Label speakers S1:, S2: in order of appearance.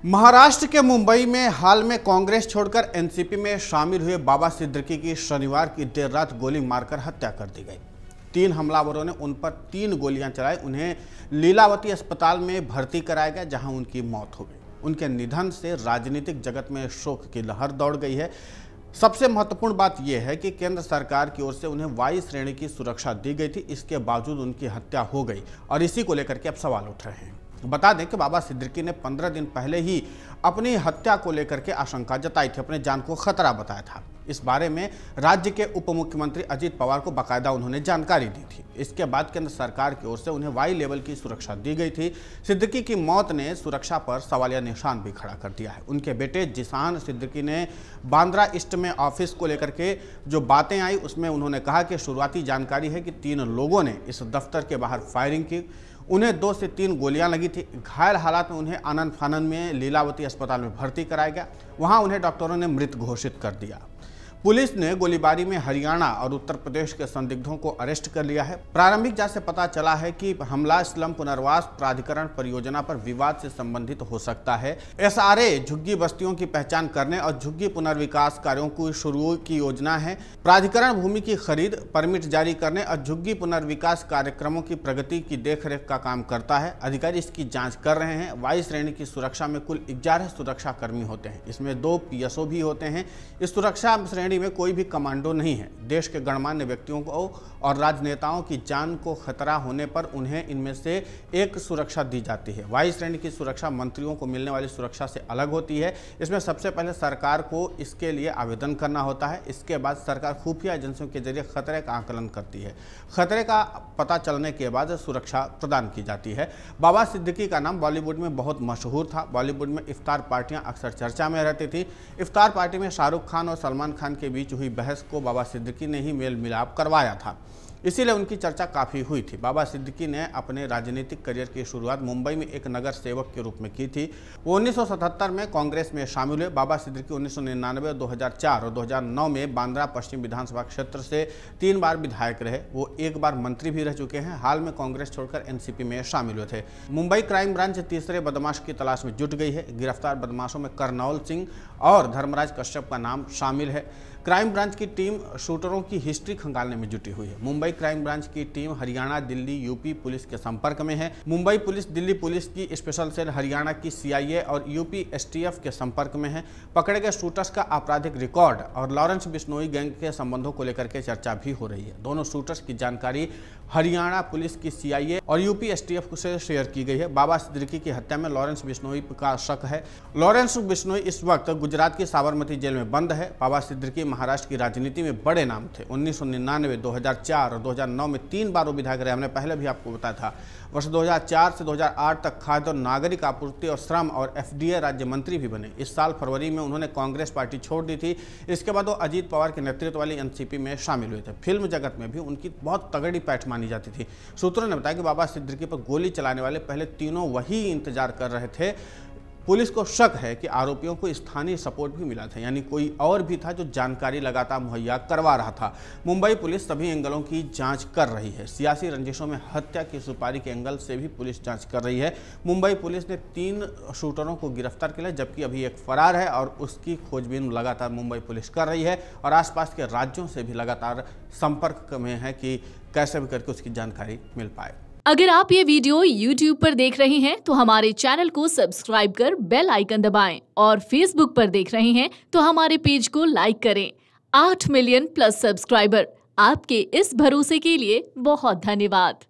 S1: महाराष्ट्र के मुंबई में हाल में कांग्रेस छोड़कर एनसीपी में शामिल हुए बाबा सिद्दीकी की शनिवार की देर रात गोली मारकर हत्या कर दी गई। 3 हमलावरों ने उन पर 3 गोलियां चलाई। उन्हें लीलावती अस्पताल में भर्ती कराया गया, जहां उनकी मौत हो गई। उनके निधन से राजनीतिक जगत में शोक की लहर दौड़ गई है। सबसे महत्वपूर्ण बात यह है कि केंद्र सरकार की ओर से उन्हें वायु श्रेणी की सुरक्षा दी गई थी, इसके बावजूद उनकी हत्या हो गई और इसी को लेकर के अब सवाल उठ रहे हैं। बता दें कि बाबा सिद्दीकी ने 15 दिन पहले ही अपनी हत्या को लेकर के आशंका जताई थी, अपने जान को खतरा बताया था। इस बारे में राज्य के उप मुख्यमंत्री अजित पवार को बाकायदा उन्होंने जानकारी दी थी। इसके बाद केंद्र सरकार की ओर से उन्हें वायु लेवल की सुरक्षा दी गई थी। सिद्दीकी की मौत ने सुरक्षा पर सवालिया निशान भी खड़ा कर दिया है। उनके बेटे जिशान सिद्दीकी ने बांद्रा ईस्ट में ऑफिस को लेकर के जो बातें आई, उसमें उन्होंने कहा कि शुरुआती जानकारी है कि 3 लोगों ने इस दफ्तर के बाहर फायरिंग की। उन्हें 2 से 3 गोलियां लगी थी। घायल हालात में उन्हें आनंद फानन में लीलावती अस्पताल में भर्ती कराया गया। वहां उन्हें डॉक्टरों ने मृत घोषित कर दिया। पुलिस ने गोलीबारी में हरियाणा और उत्तर प्रदेश के संदिग्धों को अरेस्ट कर लिया है। प्रारंभिक जांच से पता चला है कि हमला स्लम पुनर्वास प्राधिकरण परियोजना पर विवाद से संबंधित हो सकता है। एसआरए झुग्गी बस्तियों की पहचान करने और झुग्गी पुनर्विकास कार्यों की शुरू की योजना है। प्राधिकरण भूमि की खरीद, परमिट जारी करने और झुग्गी पुनर्विकास कार्यक्रमों की प्रगति की देखरेख का काम करता है। अधिकारी इसकी जाँच कर रहे हैं। वायु श्रेणी की सुरक्षा में कुल 11 सुरक्षा कर्मी होते हैं। इसमें 2 पीएसओ भी होते हैं। इस सुरक्षा श्रेणी में कोई भी कमांडो नहीं है। देश के गणमान्य व्यक्तियों को और राजनेताओं की जान को खतरा होने पर उन्हें इनमें से एक सुरक्षा दी जाती है। वायु श्रेणी की सुरक्षा मंत्रियों को मिलने वाली सुरक्षा से अलग होती है। इसमें सबसे पहले सरकार को इसके लिए आवेदन करना होता है। इसके बाद सरकार खुफिया एजेंसियों के जरिए खतरे का आकलन करती है। खतरे का पता चलने के बाद सुरक्षा प्रदान की जाती है। बाबा सिद्दीकी का नाम बॉलीवुड में बहुत मशहूर था। बॉलीवुड में इफ्तार पार्टियां अक्सर चर्चा में रहती थी। इफ्तार पार्टी में शाहरुख खान और सलमान खान के बीच हुई बहस को बाबा सिद्दीकी ने ही मेल मिलाप करवाया था, इसीलिए उनकी चर्चा काफ़ी हुई थी। बाबा सिद्दीकी ने अपने राजनीतिक करियर की शुरुआत मुंबई में एक नगर सेवक के रूप में की थी। वो 1977 में कांग्रेस में शामिल हुए। बाबा सिद्दीकी 1999, 2004 और 2009 में बांद्रा पश्चिम विधानसभा क्षेत्र से 3 बार विधायक रहे। वो 1 बार मंत्री भी रह चुके हैं। हाल में कांग्रेस छोड़कर एनसीपी में शामिल हुए थे। मुंबई क्राइम ब्रांच तीसरे बदमाश की तलाश में जुट गई है। गिरफ्तार बदमाशों में करनौल सिंह और धर्मराज कश्यप का नाम शामिल है। क्राइम ब्रांच की टीम शूटरों की हिस्ट्री खंगालने में जुटी हुई है। मुंबई क्राइम ब्रांच की team Haryana, Delhi, UP police के संपर्क में है। मुंबई पुलिस, दिल्ली पुलिस की स्पेशल सेल, हरियाणा की सीआईए और यूपी एसटीएफ के संपर्क में है। पकड़े गए शूटर्स का आपराधिक रिकॉर्ड और लॉरेंस बिश्नोई गैंग के संबंधों को लेकर के चर्चा भी हो रही है। दोनों शूटर्स की जानकारी हरियाणा पुलिस की सीआईए और यूपी एसटीएफ से शेयर की गई है। बाबा सिद्दीकी की हत्या में लॉरेंस बिश्नोई का शक है। लॉरेंस बिश्नोई इस वक्त गुजरात की साबरमती जेल में बंद है। बाबा सिद्दीकी महाराष्ट्र की राजनीति में बड़े नाम थे। 1999, 2004 और 2009 में 3 बार वो विधायक रहे। हमने पहले भी आपको बताया था। वर्ष 2004 से 2008 तक खाद्य और नागरिक आपूर्ति और श्रम और एफडीए राज्य मंत्री भी बने। इस साल फरवरी में उन्होंने कांग्रेस पार्टी छोड़ दी थी। इसके बाद वो अजित पवार के नेतृत्व वाली एनसीपी में शामिल हुए थे। फिल्म जगत में भी उनकी बहुत तगड़ी पैठ मानी जाती थी। सूत्रों ने बताया कि बाबा सिद्दीकी पर गोली चलाने वाले पहले तीनों वही इंतजार कर रहे थे। पुलिस को शक है कि आरोपियों को स्थानीय सपोर्ट भी मिला था, यानी कोई और भी था जो जानकारी लगातार मुहैया करवा रहा था। मुंबई पुलिस सभी एंगलों की जांच कर रही है। सियासी रंजिशों में हत्या की सुपारी के एंगल से भी पुलिस जांच कर रही है। मुंबई पुलिस ने 3 शूटरों को गिरफ्तार किया, जबकि अभी एक फरार है और उसकी खोजबीन लगातार मुंबई पुलिस कर रही है और आसपास के राज्यों से भी लगातार संपर्क में है कि कैसे भी करके उसकी जानकारी मिल पाए।
S2: अगर आप ये वीडियो YouTube पर देख रहे हैं तो हमारे चैनल को सब्सक्राइब कर बेल आइकन दबाएं और Facebook पर देख रहे हैं तो हमारे पेज को लाइक करें। 8 मिलियन प्लस सब्सक्राइबर, आपके इस भरोसे के लिए बहुत धन्यवाद।